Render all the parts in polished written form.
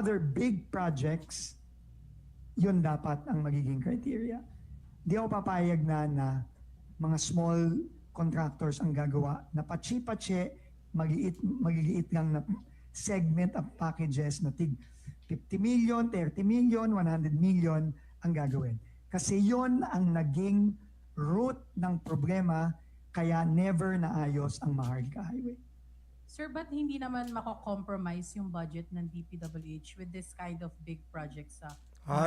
other big projects, yun dapat ang magiging criteria. Di ako papayag na mga small contractors ang gagawa na patsi-patsi, magiliit lang na segment of packages na tig 50 million, 30 million, 100 million ang gagawin. Kasi yon ang naging root ng problema, kaya never naayos ang Maharlika Highway. Sir, but hindi naman mako-compromise yung budget ng DPWH with this kind of big projects sa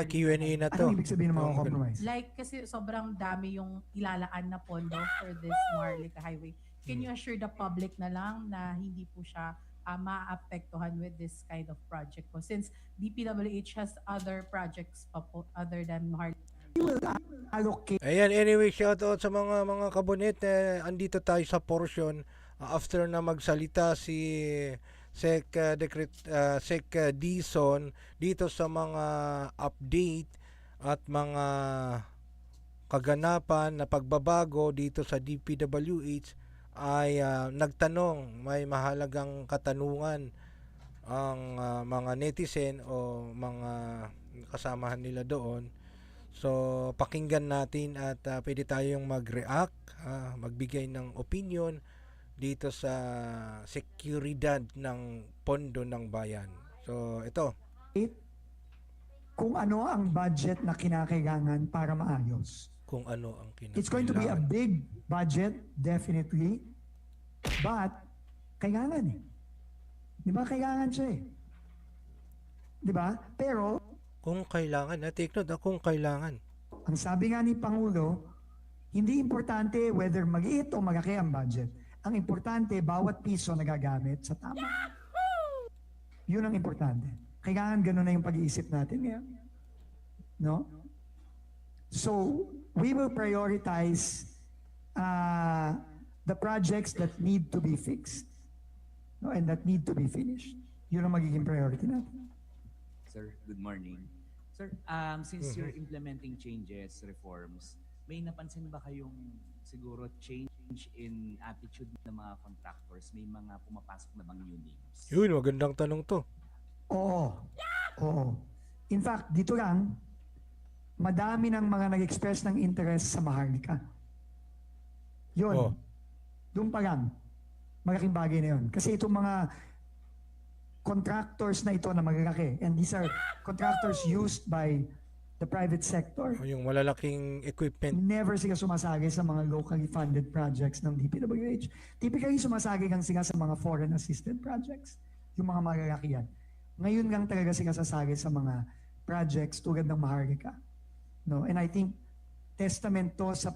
Q&A na to. Anong ibig sabihin ng mga compromise? Like, kasi sobrang dami yung ilalaan na pondo for this Maharlika Highway. Can you assure the public na lang na hindi po siya maapektuhan with this kind of project po? Since DPWH has other projects pa po other than Maharlika. Allocate Ayan, anyway, shoutout sa mga kabinet. Andito tayo sa portion after na magsalita si Sec Dison dito sa mga update at mga kaganapan na pagbabago dito sa DPWH ay nagtanong, may mahalagang katanungan ang mga netizen o mga kasamahan nila doon. So, pakinggan natin at pwede tayong mag-react, magbigay ng opinion dito sa seguridad ng pondo ng bayan. So, ito. kung ano ang budget na kinakailangan para maayos. Kung ano ang kinakailangan. It's going to be a big budget, definitely. But, kailangan eh. Di ba? Kailangan siya eh. Di ba? Pero, Kung kailangan, take note, kung kailangan. ang sabi nga ni Pangulo, hindi importante whether maliit o malaki ang budget. Ang importante, bawat piso nagagamit sa tama. Yun ang importante. Kailangan ganun na yung pag-iisip natin ngayon. No? So, we will prioritize the projects that need to be fixed, no, and that need to be finished. Yun ang magiging priority natin. Sir, good morning. Sir, since you're implementing changes, reforms, may napansin ba kayong siguro change in attitude ng mga contractors? May mga pumapasok na bang new names? Yun, magandang tanong to. Oo. Oo. In fact, dito lang, madami ng mga nag-express ng interest sa Maharlika. Yun. Oh. Doon pa lang. Malaking bagay na yun. Kasi itong mga contractors na ito na malalaki, and these are contractors used by the private sector. Yung malalaking equipment. Never sila sumasagi sa mga locally funded projects ng DPWH. Typically, sumasagi lang sila sa mga foreign assisted projects. Yung mga malalaki yan. Ngayon lang talaga sila sasagi sa mga projects tulad ng Maharlika. No? And I think, testament to sa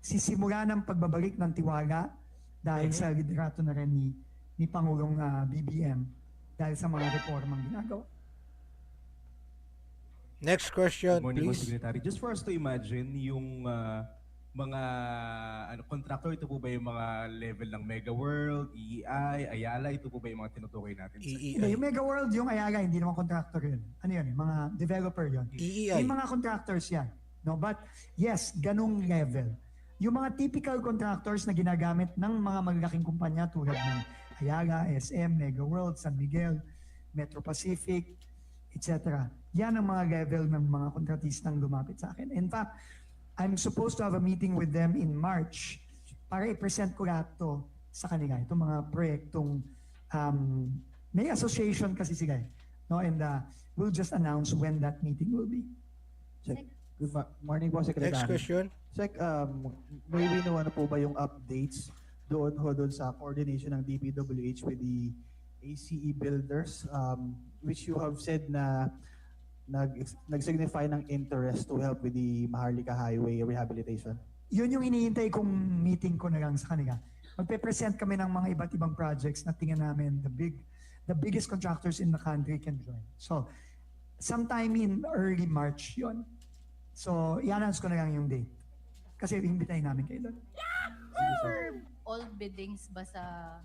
sisimula ng pagbabalik ng tiwala dahil sa liderato na rin ni Pangulong BBM dahil sa mga reformang ginagawa. Next question, Good morning, please. Secretary. Just for us to imagine, yung mga contractor, ito po ba yung mga level ng Mega World, EEI, Ayala, ito po ba yung mga tinutukoy natin? sir? Hindi, EEI. yung Mega World, yung Ayaga, hindi naman contractor yun. Ano yun? Mga developer yun. EEI. Yung mga contractors yan. No? But yes, ganung level. Yung mga typical contractors na ginagamit ng mga malalaking kumpanya tulad ng Ayaga, SM, Mega World, San Miguel, Metro Pacific, etc. Yan ang mga level ng mga kontratistang lumapit sa akin. In fact, I'm supposed to have a meeting with them in March para i-present ko lahat to sa kanila. Itong mga proyektong may association kasi sila. No? And we'll just announce when that meeting will be. Good morning po, Secretary. Next question. Sec, may we know ano po ba yung updates doon sa coordination ng DPWH with the ACE builders, which you have said na nag-signify ng interest to help with the Maharlika Highway rehabilitation? Yun yung iniintay kong meeting ko na lang sa kanila. Magpe-present kami ng mga iba't ibang projects na tingnan namin the biggest contractors in the country can join. So, sometime in early March yon. So, i-announce ko na lang yung date. Kasi imbitahin namin kayo doon. For all biddings ba sa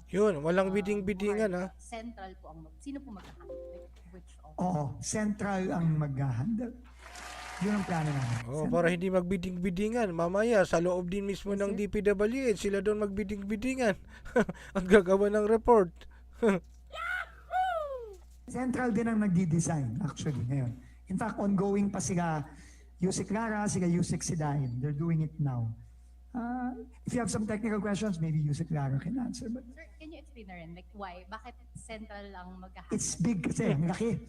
Yun, walang bidding-biddingan ha. central po ang sino po maghahandle? Which of? Oo, central ang mag-handle. Yun ang plano namin. Oh, Central. para hindi magbidding-biddingan. Mamaya, sa loob din mismo ng DPWH, sila doon magbidding-biddingan. Ang gagawa ng report. Central din ang nagdi-design actually ngayon. In fact, ongoing pa sila Yusek Lara, sila Yusek Sidain. They're doing it now. If you have some technical questions, maybe Yusek Lara can answer. But Sir, can you explain na rin, like why? Bakit Central ang maghahandle? it's big kasi, ang laki.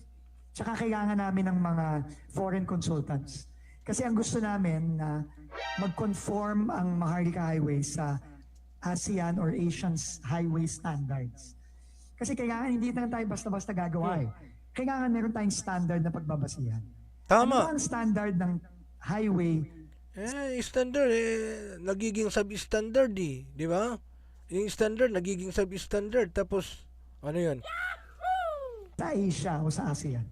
Tsaka kailangan namin ng mga foreign consultants. Kasi ang gusto namin na mag-conform ang Maharlika Highway sa ASEAN or Asian highway standards. Kasi kailangan hindi lang tayo basta-basta gagawa eh. Kailangan meron tayong standard na pagbabasihan. Ano Tama. ba ang standard ng highway? Standard nagiging sub-standard di ba? Yung standard nagiging sub-standard tapos ano 'yun? Sa Asia o sa ASEAN.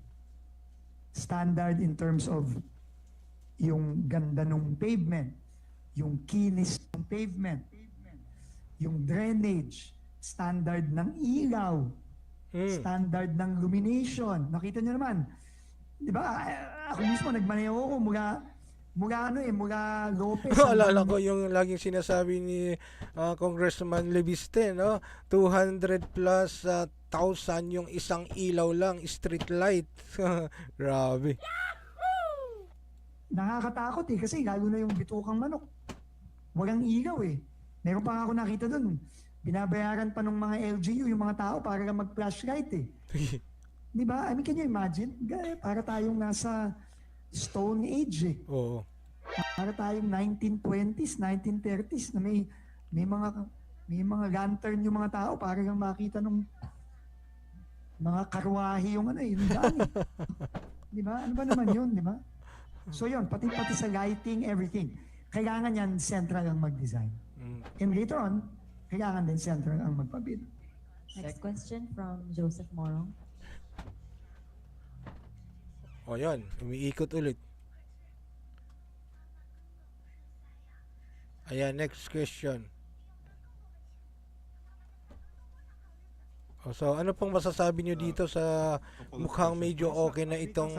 Standard in terms of yung ganda ng pavement, yung kinis ng pavement, yung drainage, standard ng ilaw, standard ng illumination. Nakita niyo naman, di ba? Ako mismo nagmaneho ako mula Lopez. Alala ko yung laging sinasabi ni Congressman Leviste, no? 200 plus 1,000 yung isang ilaw lang, street light. Grabe. Nakakatakot eh kasi lalo na yung bitukang manok. Walang ilaw eh. Meron pa nga ako nakita dun. Binabayaran pa ng mga LGU yung mga tao para lang mag-flashlight eh. Di ba? I mean, can you imagine? Para tayong nasa Stone Age eh. Oo. Para tayong 1920s, 1930s na may mga lantern yung mga tao para lang makita ng mga karwahe yung yung daan eh. Di ba? Ano ba naman yun, di ba? So yun, pati sa lighting, everything. Kailangan yan central ang mag-design. And later on, kailangan din central ang magpabid. Next question from Joseph Morong. O yan, umiikot ulit. Ayan, next question. So, ano pong masasabi nyo dito sa mukhang medyo okay na itong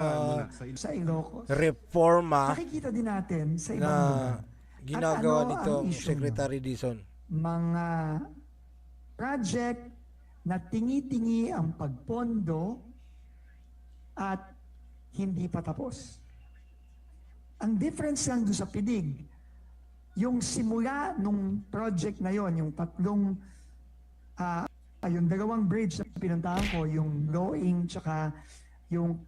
Sa Ilocos. reforma Nakikita din natin sa ibang na lugar. ginagawa At ano nitong ang issue Secretary Dizon? Mga project na tingi-tingi ang pagpondo at hindi pa tapos. Ang difference lang doon sa PIDIG, yung simula nung project na yon, yung tatlong yung dalawang bridge na pinuntahan ko, yung Loing tsaka yung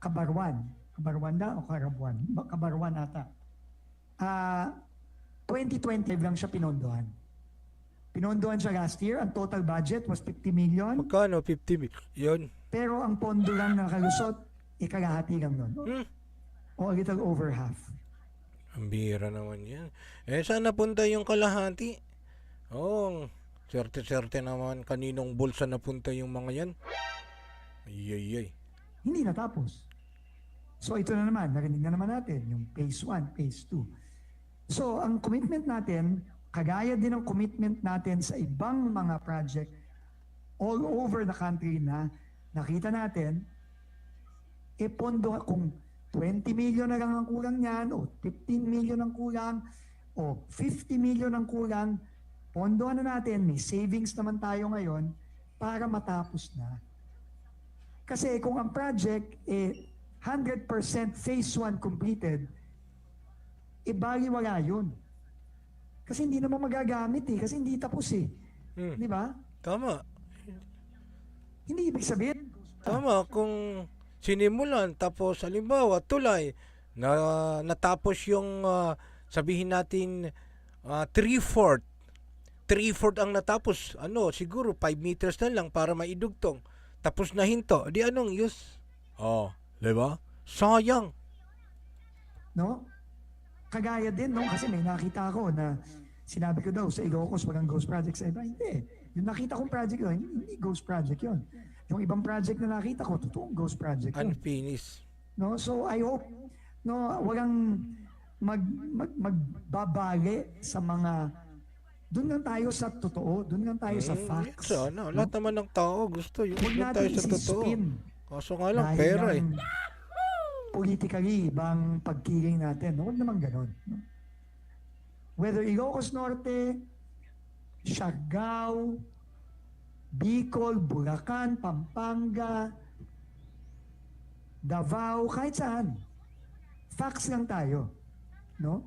Kabarwan. Kabarwan na o Karabuan? Kabarwan ata. 2020 lang siya pinondohan. Pinondohan siya last year. Ang total budget was 50 million. Magkano? 50 million? Pero ang pondo lang na kalusot, ikalahati lang nun. O a little over half. Ang bira naman yan. Saan napunta yung kalahati? Swerte-swerte naman kaninong bulsa napunta yung mga yan. Ay. Hindi natapos. So ito na naman, narinig na naman natin, yung phase 1, phase 2. So ang commitment natin, kagaya din ng commitment natin sa ibang mga project all over the country na nakita natin, pondo kung 20 million na lang ang kulang niyan, o 15 million ang kulang, o 50 million ang kulang, pondohan na natin, may savings naman tayo ngayon para matapos na. Kasi kung ang project 100% phase 1 completed, baliwala yun. Kasi hindi naman magagamit kasi hindi tapos Di ba? Tama. Hindi ibig sabihin. Tama, kung sinimulan tapos halimbawa tulay na natapos yung sabihin natin 3/4 ang natapos, siguro 5 meters na lang para maidugtong. Tapos na hinto, di anong use? Di ba? Sayang. No? Kagaya din, kasi may nakita ako na sinabi ko daw sa Ilocos walang ghost project sa iba. Hindi. Yung nakita kong project yun, hindi ghost project yun. Yung ibang project na nakita ko, totoong ghost project yun. Unfinished. No? So I hope walang magbabali sa mga. Doon lang tayo sa totoo, doon lang tayo sa facts. Lahat naman ng tao gusto yung Huwag doon tayo natin sa totoo. isi-spin. Kaso nga lang, Dahil pera ng politically, ibang pagkiling natin. Huwag naman ganon. No? Whether Ilocos Norte, Siargao, Bicol, Bulacan, Pampanga, Davao, kahit saan. Facts lang tayo. No?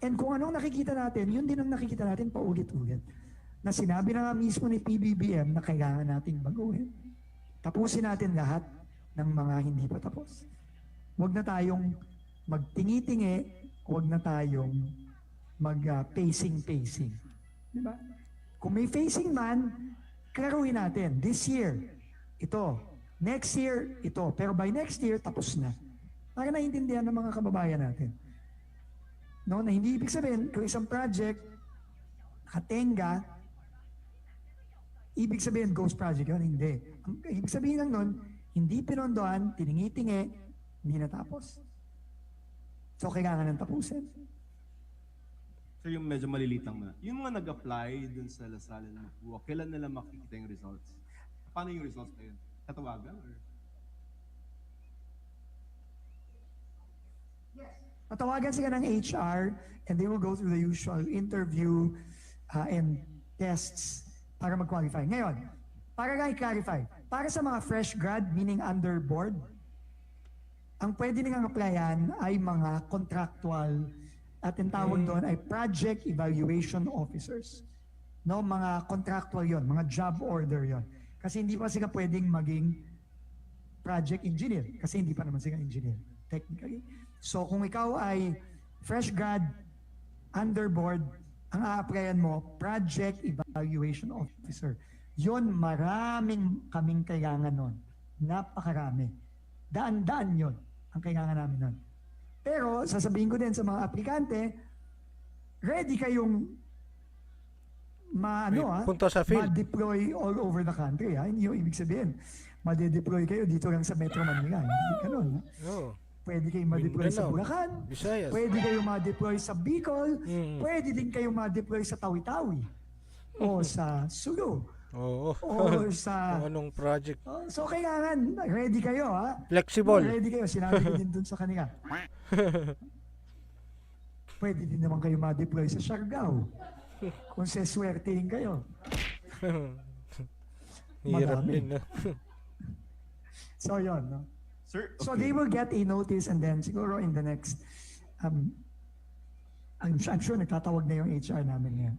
And kung anong nakikita natin, yun din ang nakikita natin paulit-ulit. Na sinabi na nga mismo ni PBBM na kailangan nating baguhin. Tapusin natin lahat ng mga hindi pa tapos. Huwag na tayong magtingi-tingi, huwag na tayong mag-pacing-pacing. Diba? Kung may facing man, klaruhin natin. This year, ito. Next year, ito. Pero by next year, tapos na. Para naiintindihan ng mga kababayan natin. No, na hindi ibig sabihin, kung isang project, nakatenga, ibig sabihin ghost project yun, hindi. Ang ibig sabihin lang nun, hindi pinondohan, tiningi-tingi, hindi natapos. So, kailangan ng tapusin. Sir, yung medyo maliliit lang na. Yung mga nag-apply dun sa Lasal na Mapua, kailan nila makikita yung results? Paano yung results na yun? Tatawagan? Or? Matawagan sila ng HR and they will go through the usual interview and tests para mag-qualify. Ngayon, para nga i-clarify, para sa mga fresh grad, meaning under board, ang pwede nilang applyan ay mga contractual at ang tawag doon ay project evaluation officers. No, mga contractual yon, mga job order yon. Kasi hindi pa sila pwedeng maging project engineer kasi hindi pa naman sila engineer technically. So kung ikaw ay fresh grad, under board, ang a-applyan mo, project evaluation officer. Yon, maraming kaming kailangan nun. Napakarami. Daan-daan yon ang kailangan namin nun. Pero sasabihin ko din sa mga aplikante, ready kayong punta sa field. ma-deploy all over the country. Ha? Hindi yung ibig sabihin, ma-deploy kayo dito lang sa Metro Manila. Hindi ganun. Ha? Oh. Pwede kayong ma-deploy sa Bulacan, Visayas. pwede kayong ma-deploy sa Bicol, pwede din kayong ma-deploy sa Tawi-Tawi o sa Sulu Oo. o sa... Kung anong project. So kailangan, ready kayo ha? Flexible. Ready kayo, sinabi ko din dun sa kanila. Pwede din naman kayo ma-deploy sa Siargao. Kung seswertein kayo. Hirap Madami. din, no? So yun, no? Sir, So okay. they will get a notice and then siguro in the next, I'm sure nagtatawag na yung HR namin ngayon.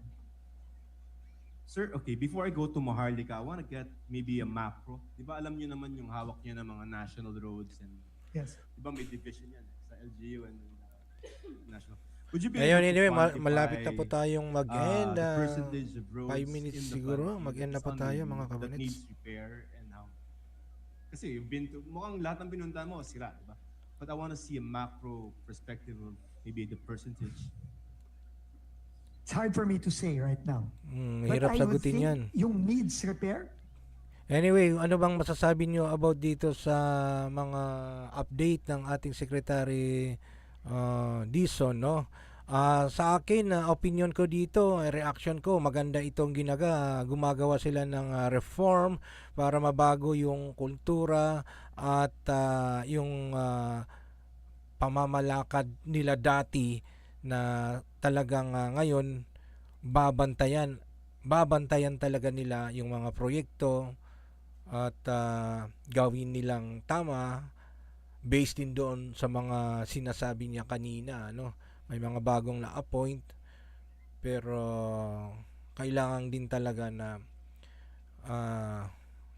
Sir, okay, before I go to Maharlika, I want to get maybe a macro. Di ba alam niyo naman yung hawak niyo ng mga national roads and Yes. di ba may division yan sa LGU and national. Would you be Ngayon, able to anyway, quantify, malapit na po tayong mag-end. the percentage of roads 5 minutes in the siguro, country mag-end na po that's tayo, on- mga that kabinets. needs repair and how? Kasi you've been to, mukhang lahat ng pinuntahan mo, sira, di ba? But I want to see a macro perspective of maybe the percentage. It's hard for me to say right now. But Hirap I would sagutin think yan. yung needs repair, Anyway, ano bang masasabi nyo about dito sa mga update ng ating Secretary Dizon, no? Sa akin, opinion ko dito, reaction ko, maganda itong gumagawa sila ng reform para mabago yung kultura at yung pamamalakad nila dati na talagang ngayon babantayan talaga nila yung mga proyekto at gawin nilang tama based din doon sa mga sinasabi niya kanina, no? May mga bagong na-appoint pero kailangan din talaga na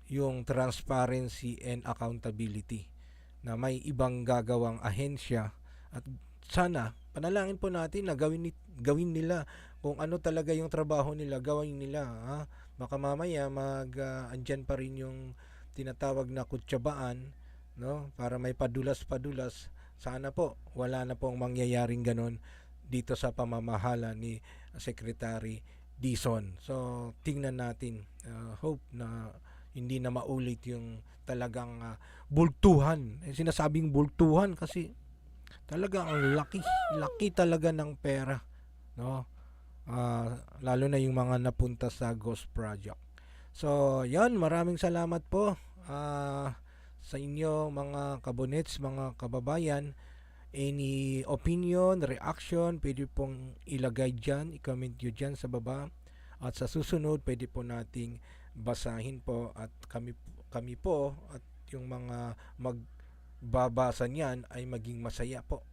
yung transparency and accountability na may ibang gagawang ahensya at sana panalangin po natin na gawin nila kung ano talaga yung trabaho nila, gawin nila, ha? Baka mamaya andyan pa rin yung tinatawag na kutsabaan, no? Para may padulas-padulas. Sana po wala na pong mangyayaring ganon dito sa pamamahala ni Secretary Dizon. So tingnan natin, hope na hindi na maulit yung talagang bultuhan. Sinasabing bultuhan kasi talagang laki talaga ng pera, no? Lalo na yung mga napunta sa Ghost Project. So, yan, maraming salamat po sa inyo mga kabonets, mga kababayan. Any opinion, reaction, pwede pong ilagay dyan, i-comment nyo dyan sa baba. At sa susunod, pwede po nating basahin po at kami po at yung mga magbabasa niyan ay maging masaya po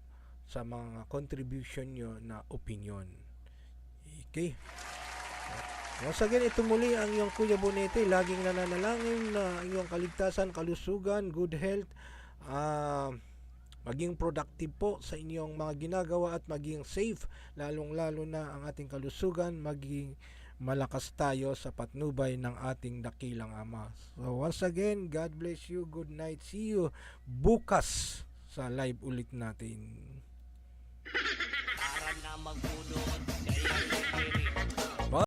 sa mga contribution nyo na opinion. Okay. Once again, ito muli ang iyong Kuya Bonete. Laging nananalangin na iyong kaligtasan, kalusugan, good health, maging productive po sa inyong mga ginagawa at maging safe, lalong-lalo na ang ating kalusugan, maging malakas tayo sa patnubay ng ating dakilang Ama. So once again, God bless you, good night, see you bukas sa live ulit natin. Para na magbunot, kaya